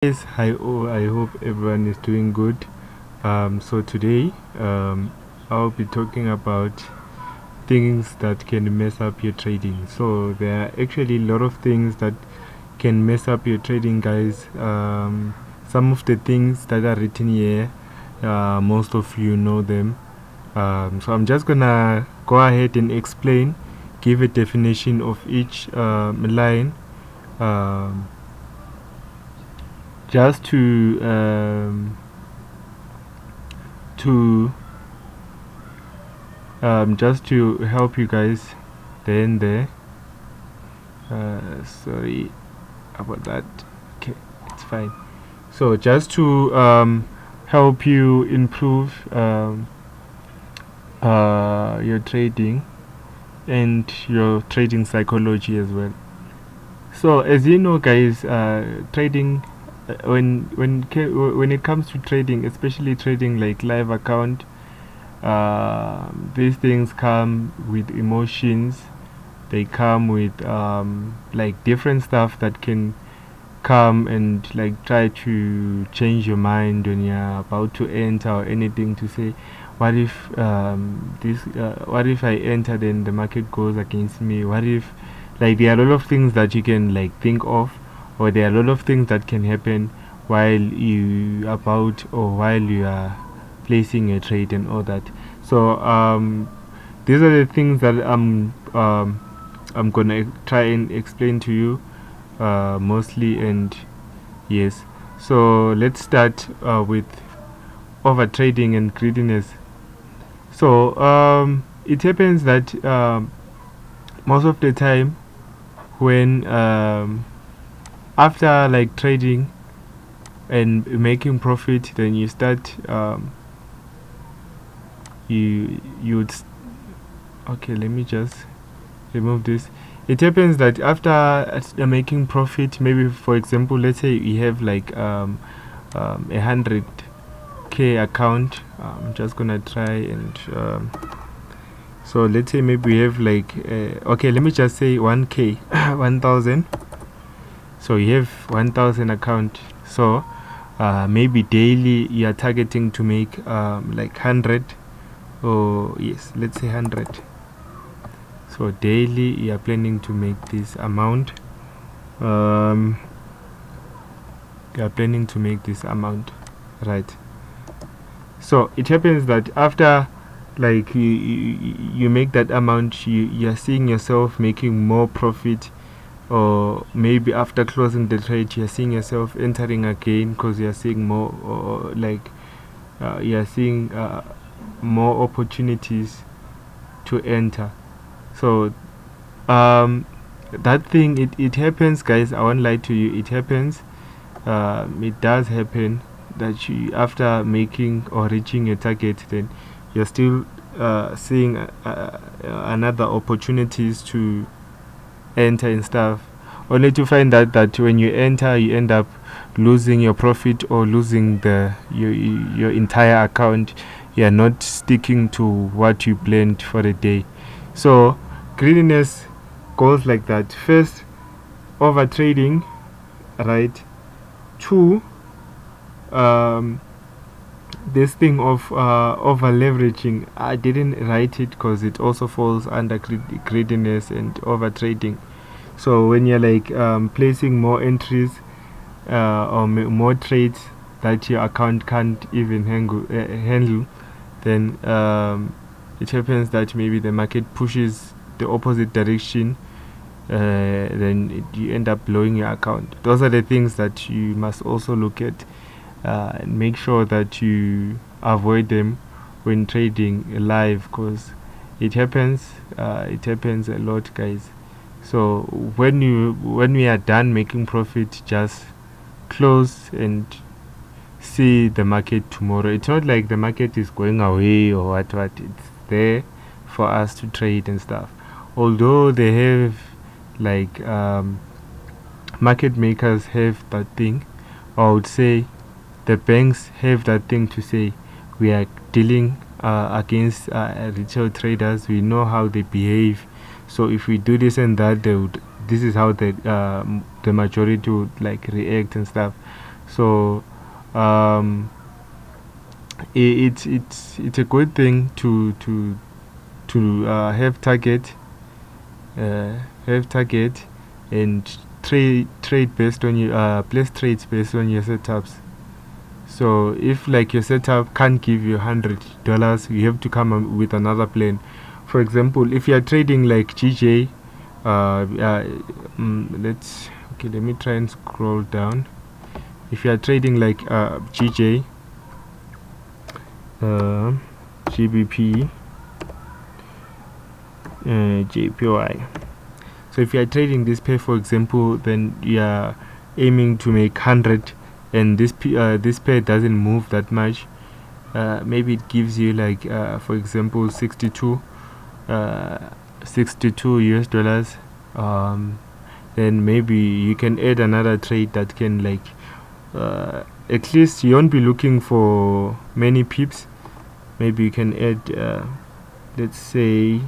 Yes, hi. Oh, I hope everyone is doing good. So today, I'll be talking about things that can mess up your trading. So there are actually a lot of things that can mess up your trading, guys. Some of the things that are written here, most of you know them. So I'm just gonna go ahead and explain, give a definition of each line. Um, just to just to help you guys then there. Sorry about that. Okay, it's fine. So just to help you improve your trading and your trading psychology as well. So as you know, guys, trading when it comes to trading, especially trading like live account, these things come with emotions. They come with like different stuff that can come and like try to change your mind when you're about to enter or anything, to say what if what if I enter then the market goes against me, what if, like, there are a lot of things that you can like think of, or there are a lot of things that can happen while you about or while you are placing a trade and all that. So these are the things that I'm gonna try and explain to you mostly. And yes, so let's start with over trading and greediness. So it happens that most of the time when after like trading and making profit, then you start you'd okay, let me just remove this. It happens that after making profit, maybe for example, let's say you have like 100k account. I'm just gonna try and so let's say maybe we have like okay, let me just say 1k 1000. So you have 1000 account. So maybe daily you are targeting to make like 100, or yes, let's say 100. So daily you are planning to make this amount. You are planning to make this amount, right? So it happens that after like you make that amount, you're seeing yourself making more profit, or maybe after closing the trade you're seeing yourself entering again because you're seeing more, or like you're seeing more opportunities to enter. So that thing, it happens, guys. I won't lie to you, it happens. It does happen that you, after making or reaching your target, then you're still seeing another opportunities to enter and stuff, only to find out that when you enter you end up losing your profit or losing your entire account. You're not sticking to what you planned for the day. So greediness goes like that. First, over trading, right? Two, um, this thing of over leveraging. I didn't write it because it also falls under greediness and over trading. So when you're like placing more entries or more trades that your account can't even handle, then it happens that maybe the market pushes the opposite direction. Then you end up blowing your account. Those are the things that you must also look at and make sure that you avoid them when trading live, because it happens. It happens a lot, guys. So when we are done making profit, just close and see the market tomorrow. It's not like the market is going away or what. It's there for us to trade and stuff. Although they have like market makers have that thing, I would say the banks have that thing to say we are dealing against retail traders. We know how they behave. So if we do this and that, they would. This is how the majority would like react and stuff. So it's a good thing to have target and trade based on your place trades based on your setups. So if like your setup can't give you $100, you have to come up with another plan. For example, if you are trading like GJ, let me try and scroll down. If you are trading like GJ, GBP, JPY. So if you are trading this pair, for example, then you are aiming to make 100, and this pair doesn't move that much. Maybe it gives you like for example 62 US dollars. Then maybe you can add another trade that can like at least you won't be looking for many pips. Maybe you can add let's say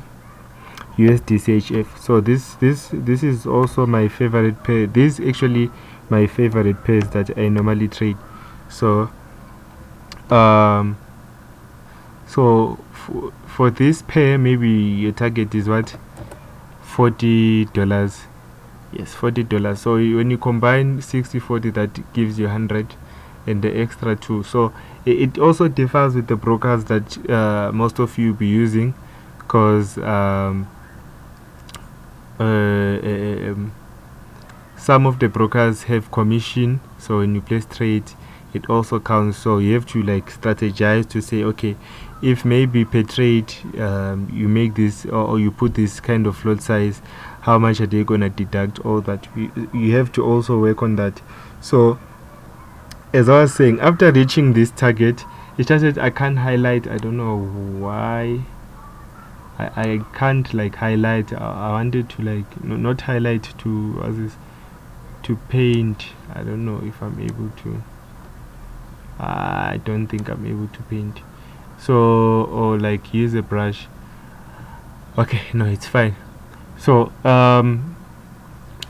USDCHF. So this is also my favorite pair. This is actually my favorite pairs that I normally trade. So for this pair, maybe your target is what, $40. Yes, $40. So when you combine 60/40, that gives you 100 and the extra 2. So it also differs with the brokers that most of you be using, because some of the brokers have commission. So when you place trades, it also counts. So you have to like strategize to say, okay, if maybe per trade you make this or you put this kind of lot size, how much are they gonna deduct? All that you have to also work on that. So as I was saying, after reaching this target, it's just that I can't highlight. I don't know why I can't like highlight. I wanted to like not highlight to paint. I don't know if I'm able to. I don't think I'm able to paint. So, or like use a brush. Okay, no, it's fine. So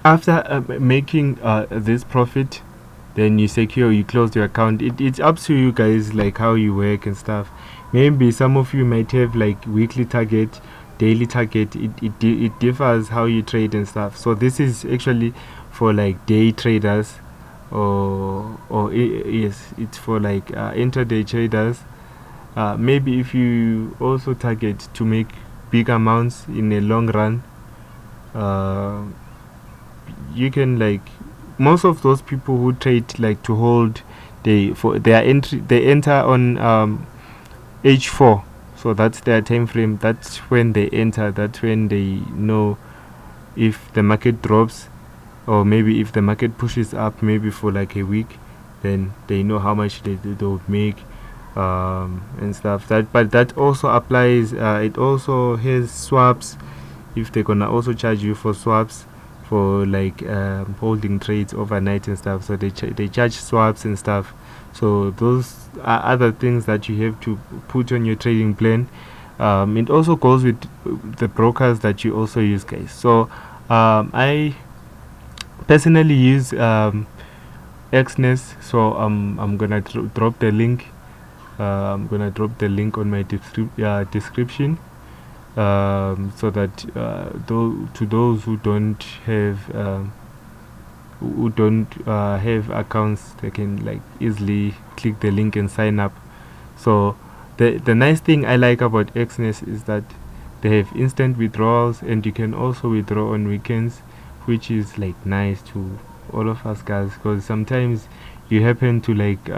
after making this profit, then you close your account. It's up to you guys, like how you work and stuff. Maybe some of you might have like weekly target, daily target. It differs how you trade and stuff. So this is actually for like day traders, yes, it's for like intraday traders. Maybe if you also target to make big amounts in a long run, you can like, most of those people who trade like to hold, they enter on H4. So that's their time frame. That's when they enter. That's when they know if the market drops, or maybe if the market pushes up maybe for like a week, then they know how much they would make and stuff. But that also applies. It also has swaps. If they're gonna also charge you for swaps for like holding trades overnight and stuff, so they charge swaps and stuff. So those are other things that you have to put on your trading plan. It also goes with the brokers that you also use, guys. So I personally use Exness. So I'm gonna drop the link. I'm gonna drop the link on my description, so that to those who don't have accounts, they can like easily click the link and sign up. So the nice thing I like about Exness is that they have instant withdrawals, and you can also withdraw on weekends, which is like nice to all of us guys, because sometimes you happen to like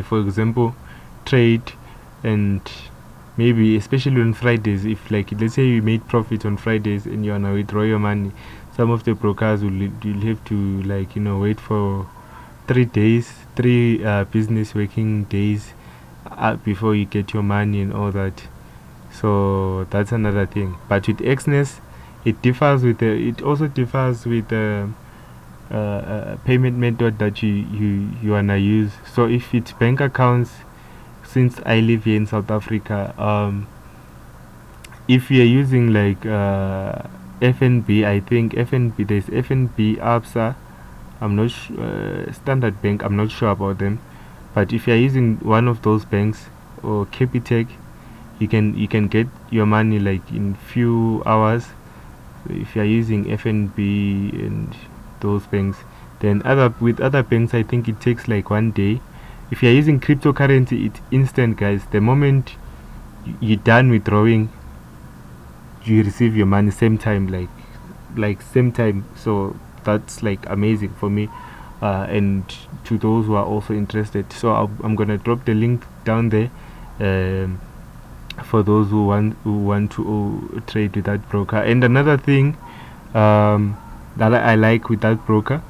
for example trade, and maybe especially on Fridays, if like let's say you made profit on Fridays and you wanna withdraw your money, some of the brokers you'll have to like wait for 3 business working days before you get your money and all that. So that's another thing. But with Exness, it also differs with the payment method that you wanna use. So if it's bank accounts, since I live here in South Africa, if you're using like FNB, I think FNB, there's FNB, ABSA, I'm not Standard Bank, I'm not sure about them, but if you're using one of those banks or Capitec, you can get your money like in few hours. So if you're using FNB and those banks, then with other banks I think it takes like 1 day. If you're using cryptocurrency, it's instant, guys. The moment you're done withdrawing, you receive your money same time, like same time. So that's like amazing for me, and to those who are also interested. So I'm gonna drop the link down there, um, for those who want to trade with that broker. And another thing, that I like with that broker,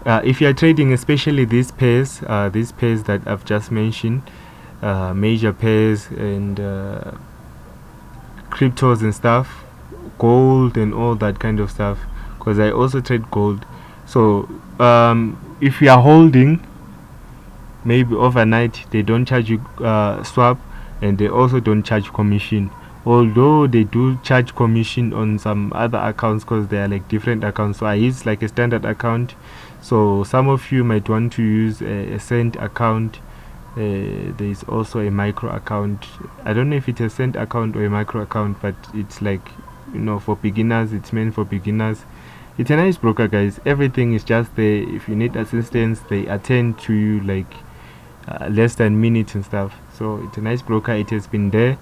if you are trading, especially these pairs that I've just mentioned, major pairs and cryptos and stuff, gold and all that kind of stuff, because I also trade gold. So if you are holding maybe overnight, they don't charge you swap, and they also don't charge commission, although they do charge commission on some other accounts because they are like different accounts. So I use like a standard account, so some of you might want to use a cent account. There is also a micro account. I don't know if it's a cent account or a micro account, but it's like, for beginners. It's meant for beginners. It's a nice broker, guys. Everything is just there. If you need assistance, they attend to you like less than minutes and stuff. So it's a nice broker. It has been there,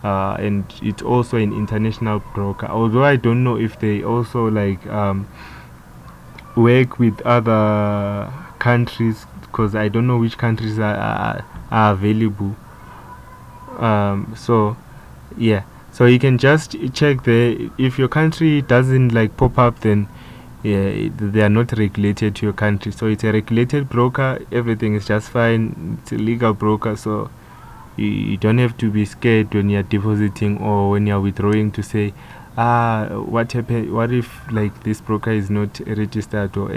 and it's also an international broker. Although I don't know if they also like work with other countries, because I don't know which countries are available. So yeah, so you can just check there. If your country doesn't like pop up, then yeah, they are not regulated to your country. So it's a regulated broker. Everything is just fine. It's a legal broker, so you don't have to be scared when you're depositing or when you're withdrawing to say, what happened? What if like this broker is not registered or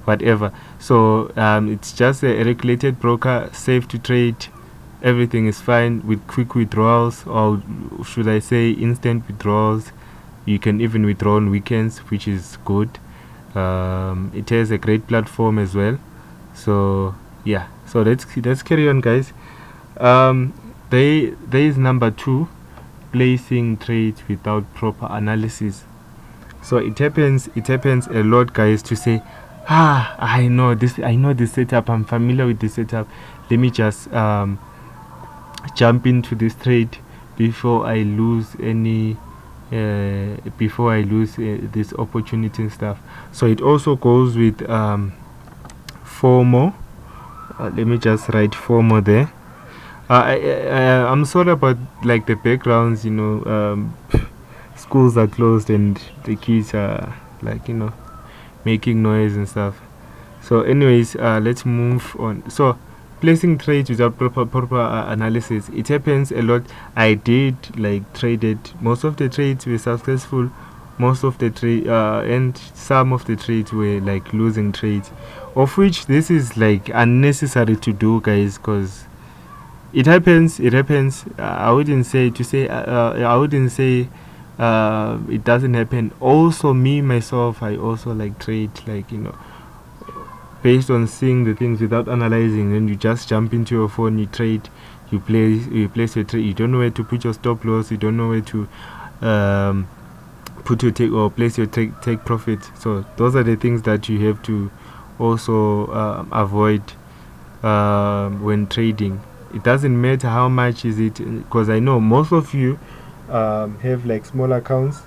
whatever? So it's just a regulated broker, safe to trade. Everything is fine with quick withdrawals, or should I say instant withdrawals. You can even withdraw on weekends, which is good. It has a great platform as well. So yeah, so let's carry on, guys. There is number 2, placing trades without proper analysis. So it happens a lot, guys, to say, I know this setup, I'm familiar with this setup, let me just jump into this trade before I lose this opportunity and stuff. So it also goes with FOMO. Let me just write FOMO there. I'm sorry about like the backgrounds, schools are closed and the kids are like, making noise and stuff. So anyways, let's move on. So placing trades without proper analysis, it happens a lot. I did like traded, most of the trades were successful, most of the trade and some of the trades were like losing trades, of which this is like unnecessary to do, guys, because it happens. I wouldn't say it doesn't happen. Also, me myself, I also like trade, like, based on seeing the things without analyzing. Then you just jump into your phone, you trade, you place your trade. You don't know where to put your stop loss, you don't know where to put your take or place your take profit. So those are the things that you have to also avoid when trading. It doesn't matter how much is it, because I know most of you have like small accounts.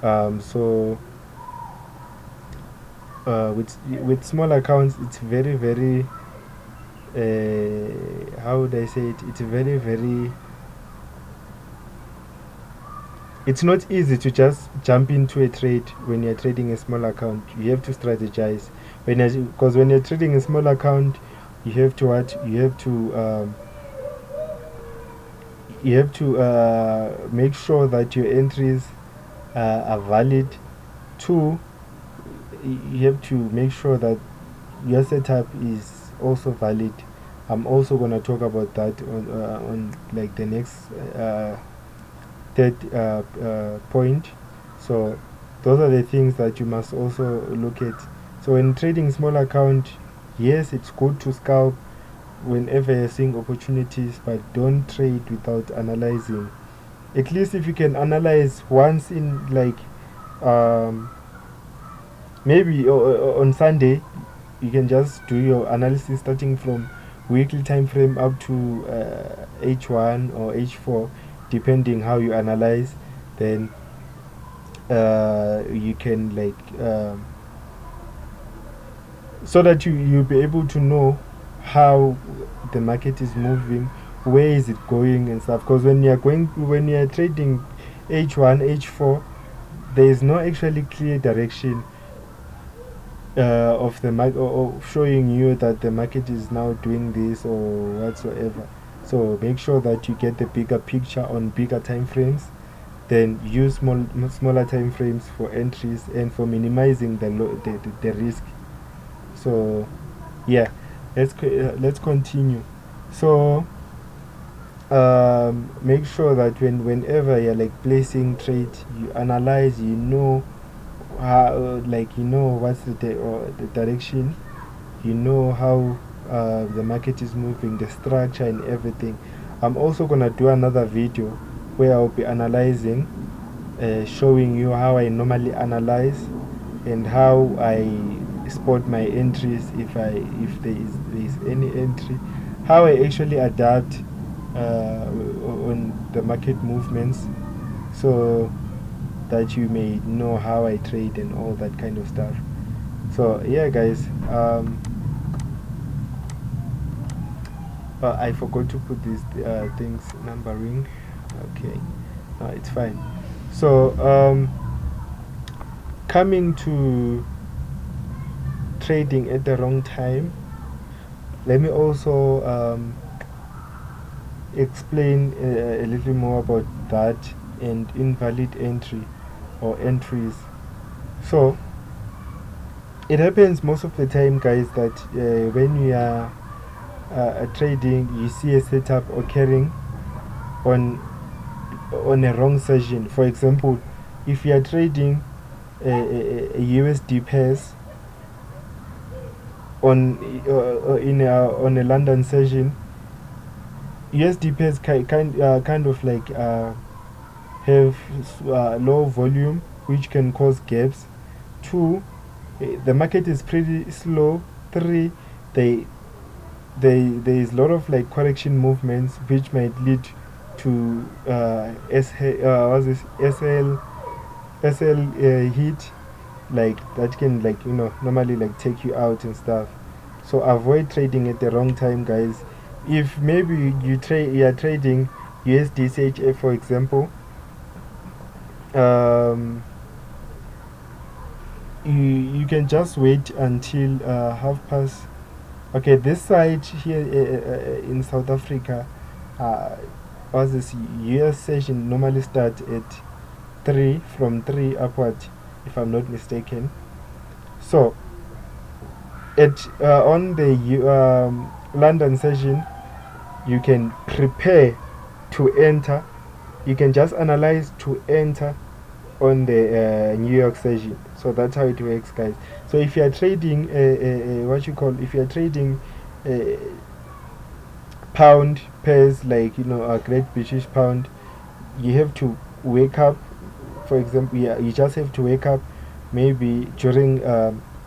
So with small accounts, it's very very how would I say it? It's very very. It's not easy to just jump into a trade when you're trading a small account. You have to strategize. Because when you're trading a small account, you have to make sure that your entries are valid. 2, you have to make sure that your setup is also valid. I'm also going to talk about that on like the next third point. So those are the things that you must also look at So when trading small account, yes, it's good to scalp whenever you're seeing opportunities, but don't trade without analyzing. At least if you can analyze once in like maybe on Sunday, you can just do your analysis starting from weekly time frame up to H1 or H4, depending how you analyze. Then you can like so that you'll be able to know how the market is moving, where is it going and stuff. Because when you're trading H1, H4, there is no actually clear direction of the market, or showing you that the market is now doing this or whatsoever. So make sure that you get the bigger picture on bigger time frames, then use smaller time frames for entries and for minimizing the risk. So yeah, let's continue. So make sure that whenever you're like placing trade, you analyze, you know how, like, you know what's the direction, you know how the market is moving, the structure and everything. I'm also gonna do another video where I'll be analyzing, showing you how I normally analyze and how I spot my entries, if there is any entry, how I actually adapt on the market movements, so that you may know how I trade and all that kind of stuff. So yeah, guys, I forgot to put these things numbering. Okay, no, it's fine. So coming to trading at the wrong time, let me also explain a little more about that and invalid entry or entries. So it happens most of the time, guys, that when you are trading, you see a setup occurring on a wrong session. For example, if you are trading a USD pairs on a London session, USD pairs kind of like have low volume, which can cause gaps. 2, the market is pretty slow. 3, there is a lot of like correction movements, which might lead to SL hit, like that can, like, you know, normally like take you out and stuff. So avoid trading at the wrong time, guys. If maybe you are trading USD CHF, for example, you can just wait until 1/2. Okay, this side here in South Africa, was this US session normally start at 3, from 3 upward, if I'm not mistaken. So on the London session, you can prepare to enter. You can just analyze to enter on the New York session. So that's how it works, guys. So if you are trading if you are trading pound pairs, like, you know, a Great British Pound, you have to wake up. For example, yeah, you just have to wake up maybe during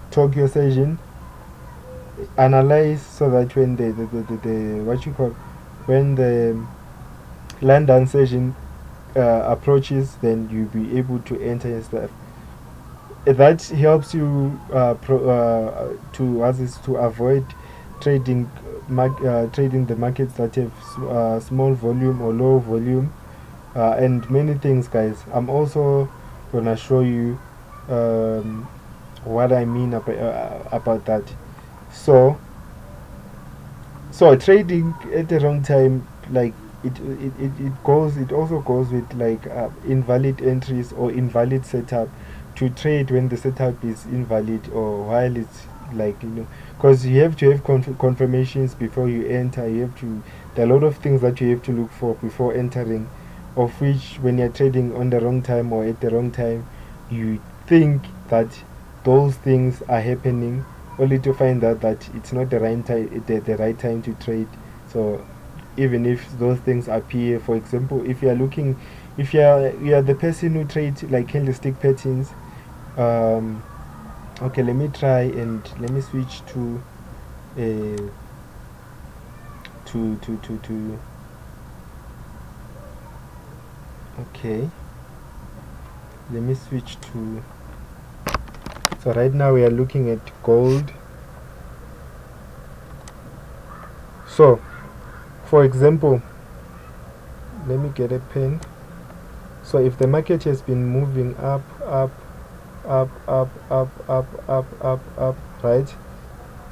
Tokyo session, analyze, so that when the when the London session approaches, then you'll be able to enter and stuff. That helps you to avoid trading the markets that have small volume or low volume, and many things, guys. I'm also gonna show you what I mean about that. So trading at the wrong time, like, it also goes with like invalid entries or invalid setup. To trade when the setup is invalid, or while it's, like, you know, because you have to have confirmations before you enter. There are a lot of things that you have to look for before entering, of which, when you're trading on the wrong time or at the wrong time, you think that those things are happening, only to find out that it's not the right time, the right time to trade. So even if those things appear, for example, if you are looking, if you are the person who trades like candlestick patterns, okay, let me try and let me switch to to okay, let me switch to, so right now we are looking at gold. So for example, let me get a pen. So if the market has been moving up, right,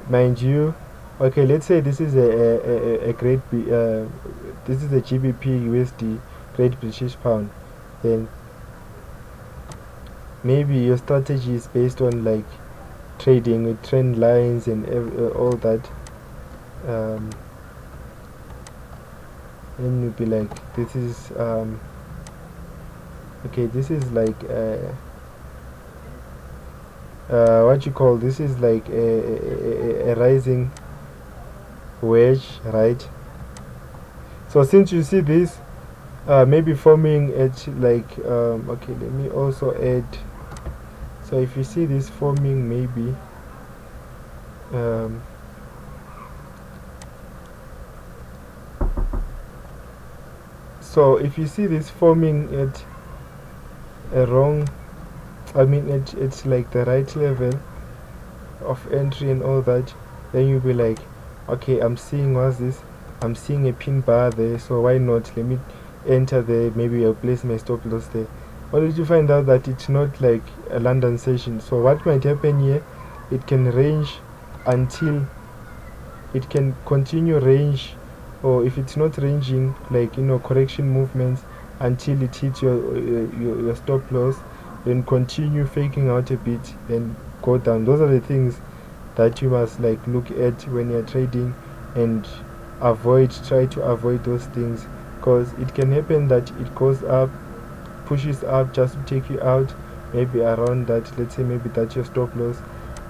mind you, okay, let's say this is a great this is a GBP USD, Great British Pound, then maybe your strategy is based on like trading with trend lines and all that. Then you'll be like, this is okay, this is like what you call, this is like a rising wedge, right? So since you see this maybe forming at like okay, let me also add, so if you see this forming, maybe so if you see this forming at a wrong, I mean it's like the right level of entry and all that, then you'll be like, okay, I'm seeing, what's this, I'm seeing a pin bar there, so why not, let me enter there, maybe I'll place my stop loss there. Or did you find out that it's not like a London session? So what might happen here, it can range until, it can continue range, or if it's not ranging, like, you know, correction movements until it hits your stop loss, then continue faking out a bit, then go down. Those are the things that you must like look at when you're trading, and try to avoid those things, because it can happen that it goes up, pushes up just to take you out, maybe around that, let's say maybe that's your stop loss,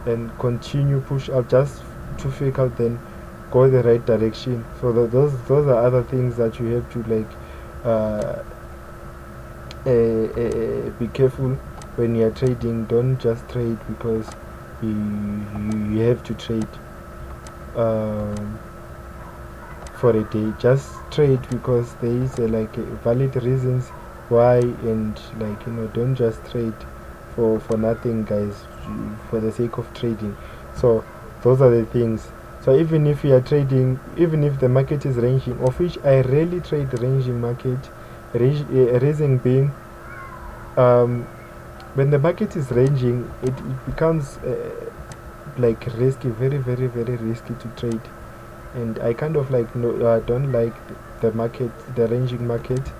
and continue push up just to fake out, then go the right direction. So those are other things that you have to like be careful when you are trading. Don't just trade because you have to trade for a day. Just trade because there is like valid reasons why, and like, you know, don't just trade for nothing, guys, for the sake of trading. So those are the things. So even if you are trading, even if the market is ranging, of which I rarely trade ranging market, reason being, when the market is ranging, it becomes like risky, very risky to trade, and I kind of like don't like the market, the ranging market.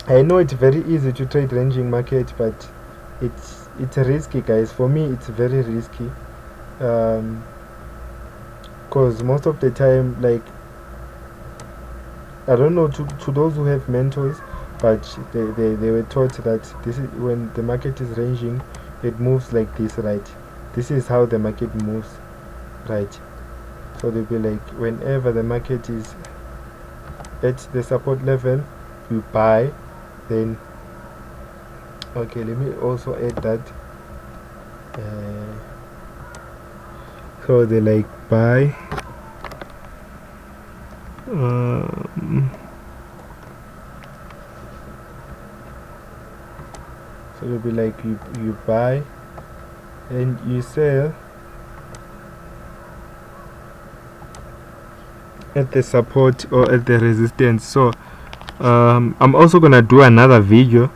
I know it's very easy to trade ranging market, but it's risky, guys. For me, it's very risky, because most of the time, like, I don't know, to those who have mentors, but they were taught that this is when the market is ranging, it moves like this, right? This is how the market moves, right? So they'll be like, whenever the market is at the support level, you buy. Then okay, let me also add that so they like buy, so it'll be like you buy and you sell at the support or at the resistance. So I'm also gonna do another video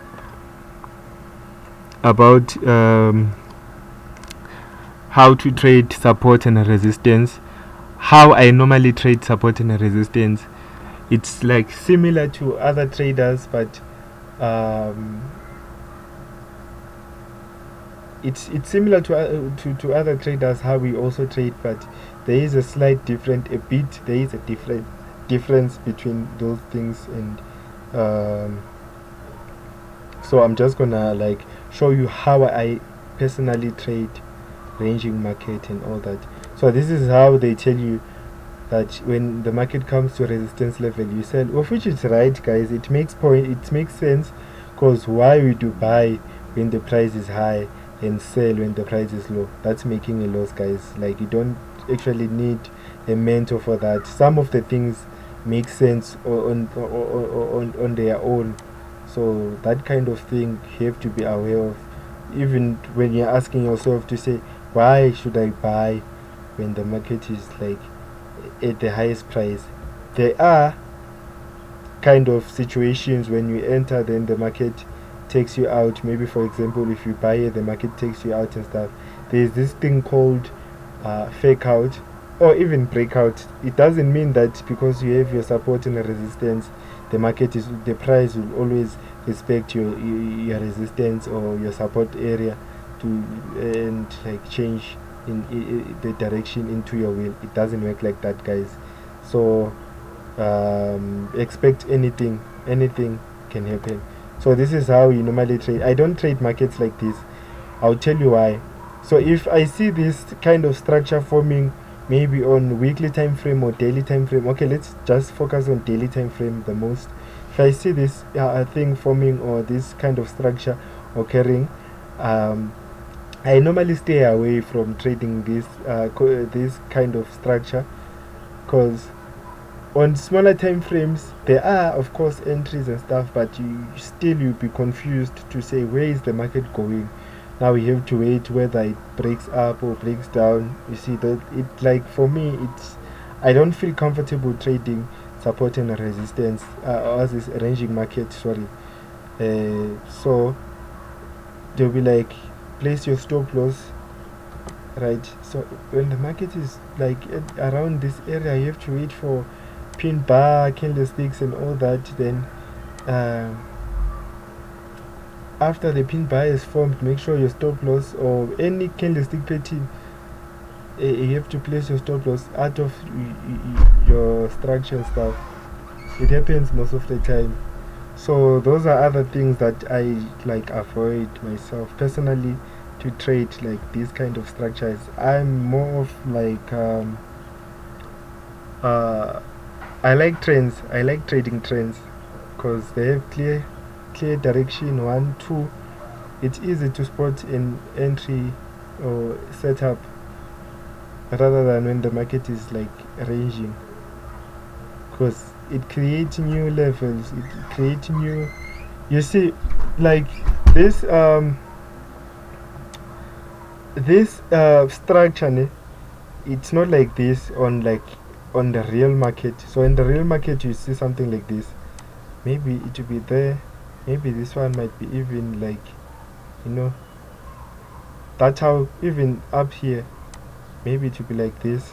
about how to trade support and resistance, how I normally trade support and resistance. It's like similar to other traders, but it's similar to other traders, how we also trade, but there is a slight different, a bit, there is a difference between those things. And so I'm just gonna like show you how I personally trade ranging market and all that. So this is how they tell you that when the market comes to resistance level you sell, of which is right, guys. It makes sense, because why would you buy when the price is high and sell when the price is low? That's making a loss, guys. Like, you don't actually need a mentor for that. Some of the things make sense on their own. So that kind of thing you have to be aware of, even when you're asking yourself to say, why should I buy when the market is like at the highest price? There are kind of situations when you enter, then the market takes you out. Maybe, for example, if you buy it, the market takes you out and stuff. There's this thing called fake out or even breakout. It doesn't mean that because you have your support and resistance, the price will always respect your resistance or your support area to and like change in the direction into your will. It doesn't work like that, guys. So expect anything can happen. So this is how you normally trade. I don't trade markets like this. I'll tell you why. So if I see this kind of structure forming, maybe on weekly time frame or daily time frame, okay, let's just focus on daily time frame the most. If I see this thing forming or this kind of structure occurring, I normally stay away from trading this kind of structure, because on smaller time frames there are of course entries and stuff, but you'll be confused to say, where is the market going? Now we have to wait whether it breaks up or breaks down. You see that it, like, for me, I don't feel comfortable trading support and resistance as this ranging market, sorry. So they'll be like, place your stop loss, right? So when the market is like around this area, you have to wait for pin bar, candlesticks and all that. Then after the pin bar is formed, make sure your stop loss or any candlestick pattern, you have to place your stop loss out of your structure stuff. It happens most of the time. So those are other things that I like avoid myself personally to trade like these kind of structures. I'm more of like I like trends. I like trading trends because they have clear direction. 1, 2. It's easy to spot an entry or setup rather than when the market is like ranging, because it creates new levels. It creates new. You see, like this structure. It's not like this on the real market. So in the real market, you see something like this. Maybe it will be there. Maybe this one might be even like, that's how even up here. Maybe it will be like this.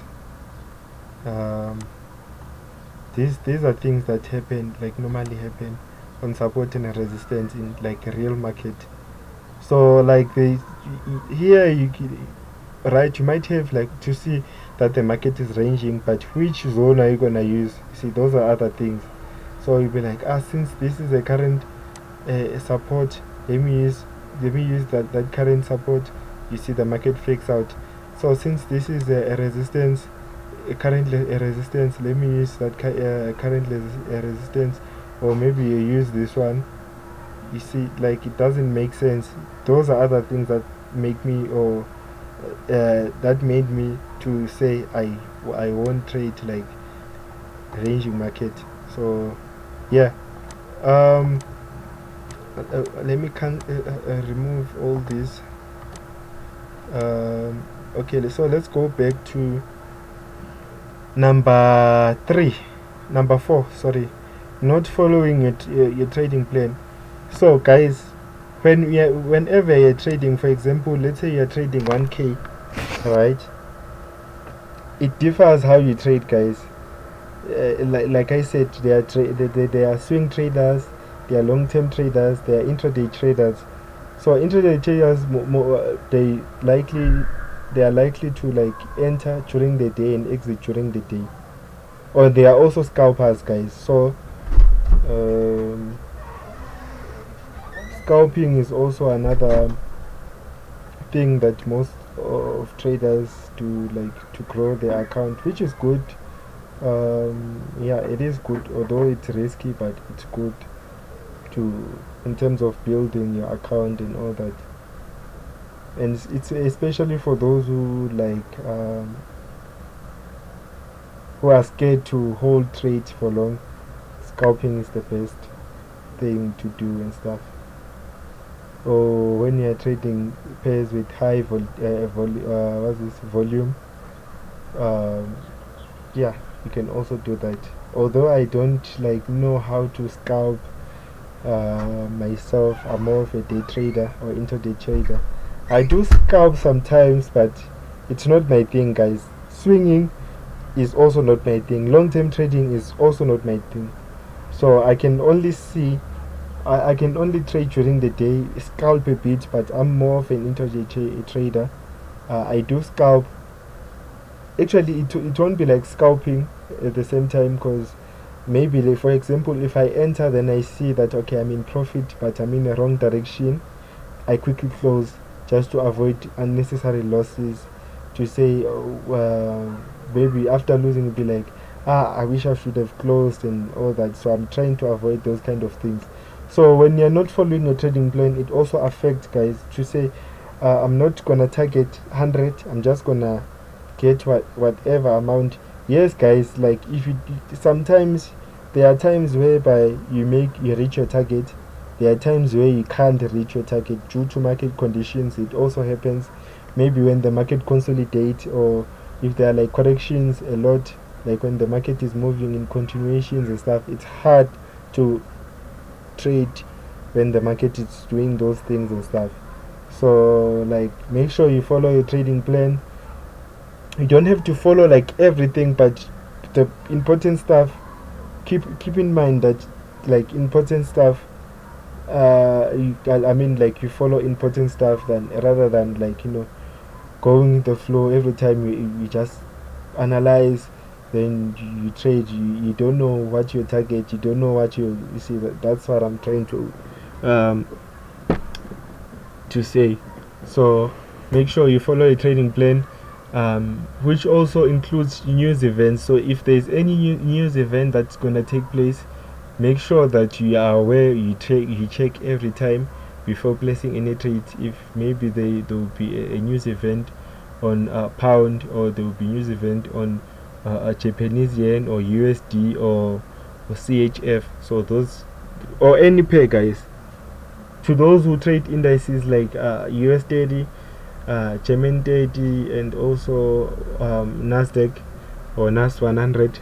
These are things that happen, like normally happen on support and resistance in like a real market. So like here you might have like to see that the market is ranging, but which zone are you gonna use? See, those are other things. So you'll be like, since this is a current support, let me use that current support. You see the market fakes out. So since this is a resistance, currently a resistance, let me use that currently resistance, or maybe you use this one. You see, like, it doesn't make sense. Those are other things that make me, or that made me to say I won't trade like ranging market. So yeah, let me remove all this. Okay, so let's go back to number 4, sorry, not following your trading plan. So guys, whenever you're trading, for example, let's say you're trading 1k, right? It differs how you trade, guys. Like I said, there are swing traders, there are long-term traders, there are intraday traders. So intraday traders, they are likely to like enter during the day and exit during the day, or they are also scalpers, guys. So scalping is also another thing that most of traders do, like to grow their account, which is good. Yeah, it is good, although it's risky, but it's good to, in terms of building your account and all that. And it's especially for those who who are scared to hold trades for long. Scalping is the best thing to do and stuff. Or when you're trading pairs with high what's this, volume, um, yeah, you can also do that. Although I don't like know how to scalp myself, I'm more of a day trader or intraday trader. I do scalp sometimes, but it's not my thing, guys. Swinging is also not my thing. Long-term trading is also not my thing. So I can only see, I can only trade during the day, scalp a bit, but I'm more of an intraday trader. I do scalp. Actually, it won't be like scalping at the same time, because maybe, like, for example, if I enter, then I see that okay, I'm in profit, but I'm in the wrong direction, I quickly close just to avoid unnecessary losses. To say, maybe after losing, be like, I wish I should have closed and all that. So I'm trying to avoid those kind of things. So when you're not following your trading plan, it also affects, guys. To say, I'm not gonna target 100. I'm just gonna get whatever amount. Yes, guys. Like, if you sometimes there are times whereby you reach your target. There are times where you can't reach your target due to market conditions. It also happens maybe when the market consolidates, or if there are like corrections a lot, like when the market is moving in continuations and stuff. It's hard to trade when the market is doing those things and stuff. So, like, make sure you follow your trading plan. You don't have to follow like everything, but the important stuff, keep in mind that, like, important stuff, I mean, like, you follow important stuff than rather than, like, going with the flow every time. You just analyze, then you trade. You don't know what your target, you don't know what you see. That's what I'm trying to say. So make sure you follow a trading plan, which also includes news events. So if there's any news event that's gonna take place, make sure that you are aware. You check every time before placing any trades. If maybe there will be a news event on pound, or there will be news event on a Japanese yen or USD or CHF. So those, or any pair, guys. To those who trade indices like US 30, German 30, and also Nasdaq or NAS 100,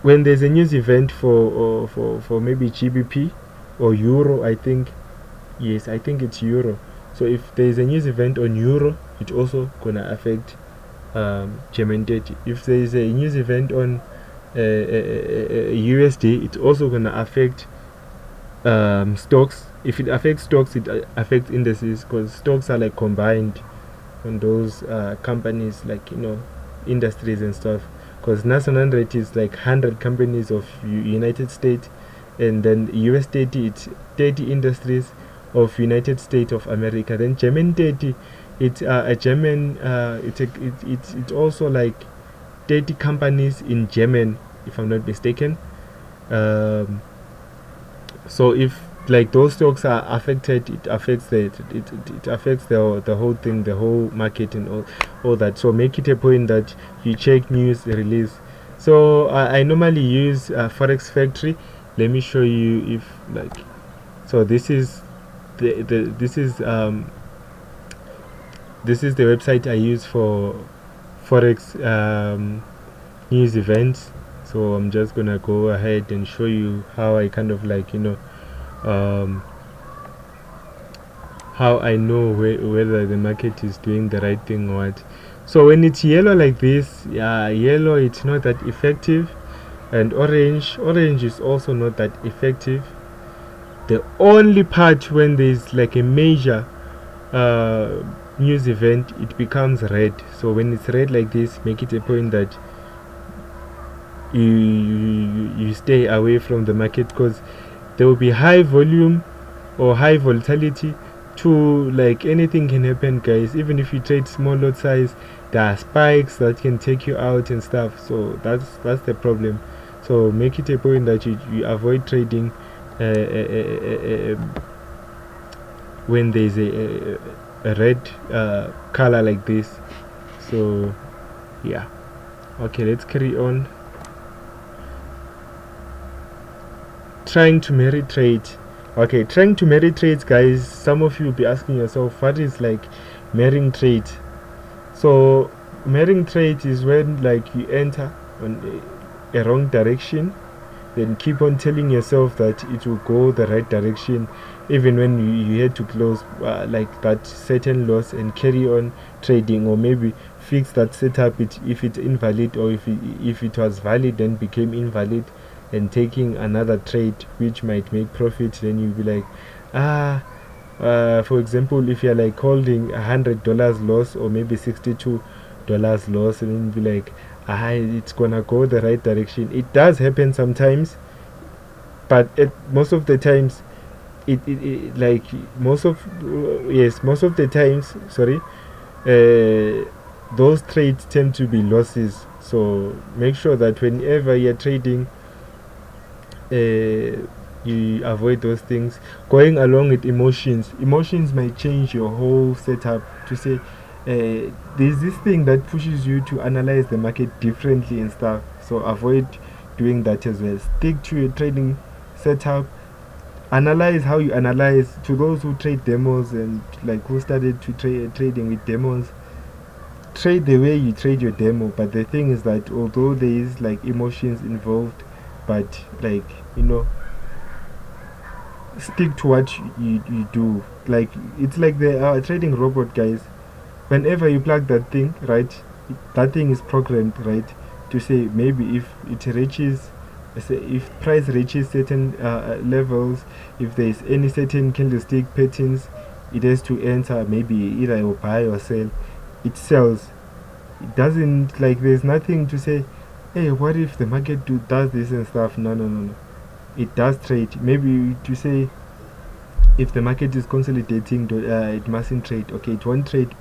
when there's a news event for maybe GBP or Euro, I think, yes, I think it's Euro. So if there's a news event on Euro, it's also gonna affect German 30. If there's a news event on USD, it's also gonna affect stocks. If it affects stocks, it affects indices, because stocks are like combined on those companies, like, industries and stuff. Because NAS 100 is like 100 companies of United States, and then US 30, it's 30 industries of United States of America. Then German 30, it's a German, it's also like 30 companies in German, if I'm not mistaken. So if, like, those stocks are affected, it affects it affects the whole thing, the whole market, and all that. So make it a point that you check news release. So I normally use Forex Factory. Let me show you, if, like, so this is this is the website I use for Forex news events. So I'm just gonna go ahead and show you how I kind of, like, how I know whether the market is doing the right thing or what. So when it's yellow like this, yellow, it's not that effective, and orange is also not that effective. The only part when there's like a major news event, it becomes red. So when it's red like this, make it a point that you stay away from the market, because there will be high volume or high volatility to like anything can happen, guys. Even if you trade small lot size, there are spikes that can take you out and stuff. So that's the problem. So make it a point that you avoid trading when there's a red color like this. So yeah, okay, let's carry on. Trying to marry trade. Okay, trying to marry trades, guys. Some of you will be asking yourself, what is like marrying trade? So marrying trade is when like you enter on a wrong direction, then keep on telling yourself that it will go the right direction, even when you had to close like that certain loss, and carry on trading, or maybe fix that setup if it's invalid, or if it was valid then became invalid, and taking another trade which might make profit. Then you'll be like, for example, if you're like holding $100 loss, or maybe $62 loss, and then you'll be like, it's gonna go the right direction. It does happen sometimes, but most of the times like most of the times, sorry, those trades tend to be losses. So make sure that whenever you're trading, you avoid those things. Going along with emotions might change your whole setup. To say there's this thing that pushes you to analyze the market differently and stuff, so avoid doing that as well. Stick to your trading setup. Analyze how you analyze. To those who trade demos and like who started to trading with demos, trade the way you trade your demo. But the thing is that although there is like emotions involved, but like, you know, stick to what you do. Like it's like the trading robot, guys. Whenever you plug that thing, right, that thing is programmed, right, to say maybe if it reaches, if price reaches certain levels, if there is any certain candlestick patterns, it has to enter maybe either a buy or sell. It sells. It doesn't, like, there's nothing to say, hey, what if the market does this and stuff. No. It does trade. Maybe to say if the market is consolidating, it mustn't trade. Okay, it won't trade.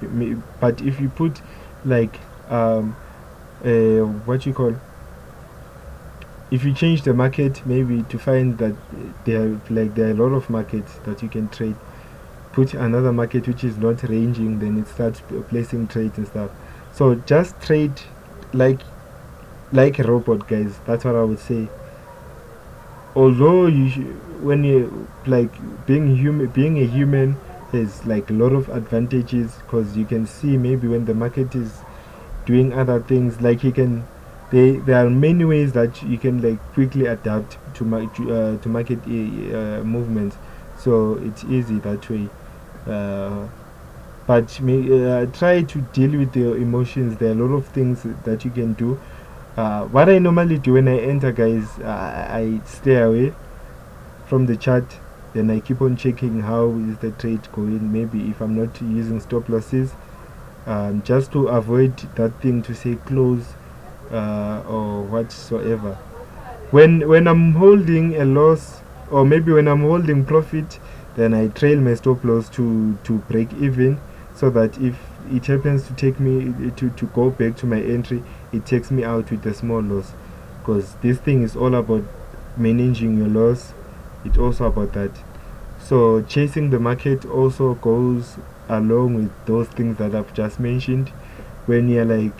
But if you put like what you call, if you change the market, maybe to find that there are a lot of markets that you can trade, put another market which is not ranging, then it starts placing trades and stuff. So just trade like a robot, guys. That's what I would say. Although when you like being a human has like a lot of advantages, because you can see maybe when the market is doing other things, like you can, there are many ways that you can like quickly adapt to market movements. So it's easy that way. But try to deal with your emotions. There are a lot of things that you can do. What I normally do when I enter, guys, I stay away from the chart. Then I keep on checking how is the trade going. Maybe if I'm not using stop losses, just to avoid that thing to say close or whatsoever. When I'm holding a loss, or maybe when I'm holding profit, then I trail my stop loss to break even, so that if it happens to take me to go back to my entry, it takes me out with a small loss. Because this thing is all about managing your loss. It's also about that. So chasing the market also goes along with those things that I've just mentioned. When you're like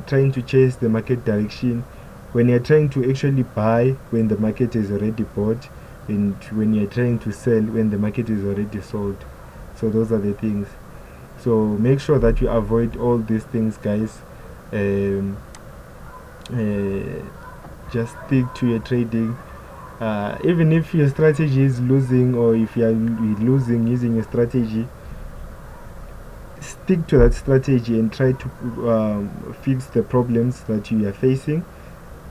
trying to chase the market direction, when you're trying to actually buy when the market is already bought, and when you're trying to sell when the market is already sold. So those are the things. So make sure that you avoid all these things, guys. Just stick to your trading. Even if your strategy is losing, or if you are losing using your strategy, stick to that strategy and try to fix the problems that you are facing.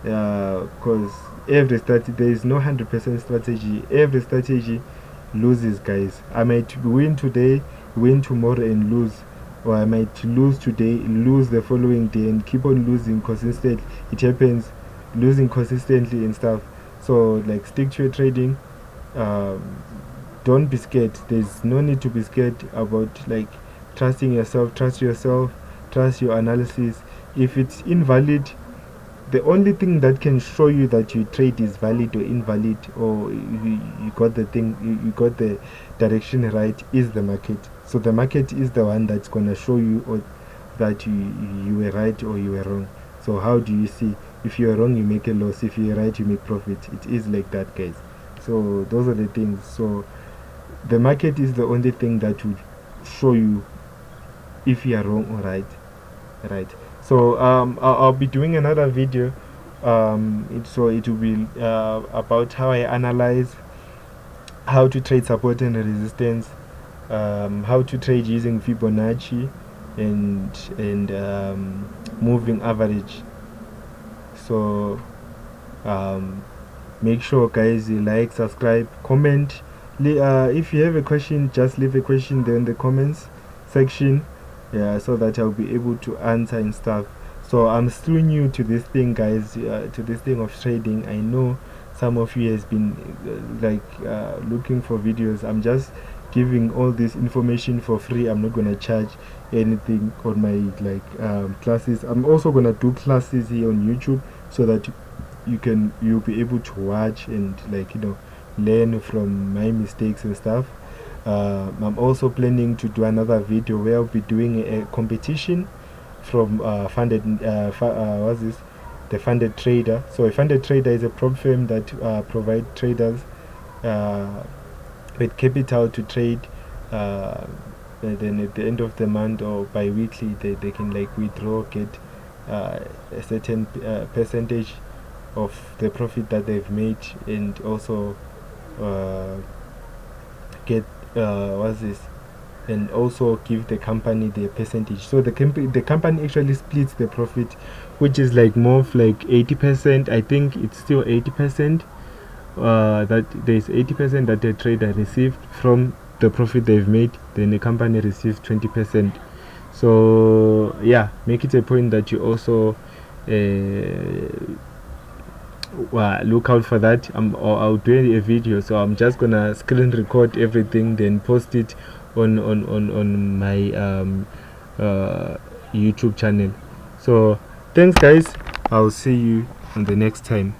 Because every strategy, there is no 100% strategy. Every strategy loses, guys. I might win today, win tomorrow and lose, or I might lose today, lose the following day, and keep on losing consistently. It happens, losing consistently and stuff. So like stick to your trading. don't be scared. There's no need to be scared about like trusting yourself. Trust yourself, trust your analysis. If it's invalid, the only thing that can show you that your trade is valid or invalid, or you got the thing, you got the direction right, is the market. So the market is the one that's gonna show you or that you were right or you were wrong. So how do you see? If you're wrong, you make a loss. If you're right, you make profit. It is like that, guys. So those are the things. So the market is the only thing that will show you if you are wrong or right. So I'll be doing another video. So it will be about how I analyze, how to trade support and resistance, how to trade using Fibonacci and moving average. So make sure, guys, you like, subscribe, comment. If you have a question, just leave a question there in the comments section, yeah, so that I'll be able to answer and stuff. So I'm still new to this thing, guys, to this thing of trading. I know some of you has been looking for videos. I'm just giving all this information for free. I'm not gonna charge anything on my classes. I'm also gonna do classes here on YouTube so that you'll be able to watch and learn from my mistakes and stuff. I'm also planning to do another video where I'll be doing a competition from funded what's this, the Funded Trader. So a Funded Trader is a prop firm that provide traders with capital to trade. Then at the end of the month or bi-weekly, they can withdraw, get a certain percentage of the profit that they've made, and also get what's this, and also give the company their percentage. So the company actually splits the profit, which is more of 80%. I think it's still 80%, that there's 80% that the trader received from the profit they've made, then the company receives 20%. So yeah, make it a point that you also look out for that. Or I'll do a video, so I'm just gonna screen record everything, then post it on my YouTube channel. So thanks, guys. I'll see you on the next time.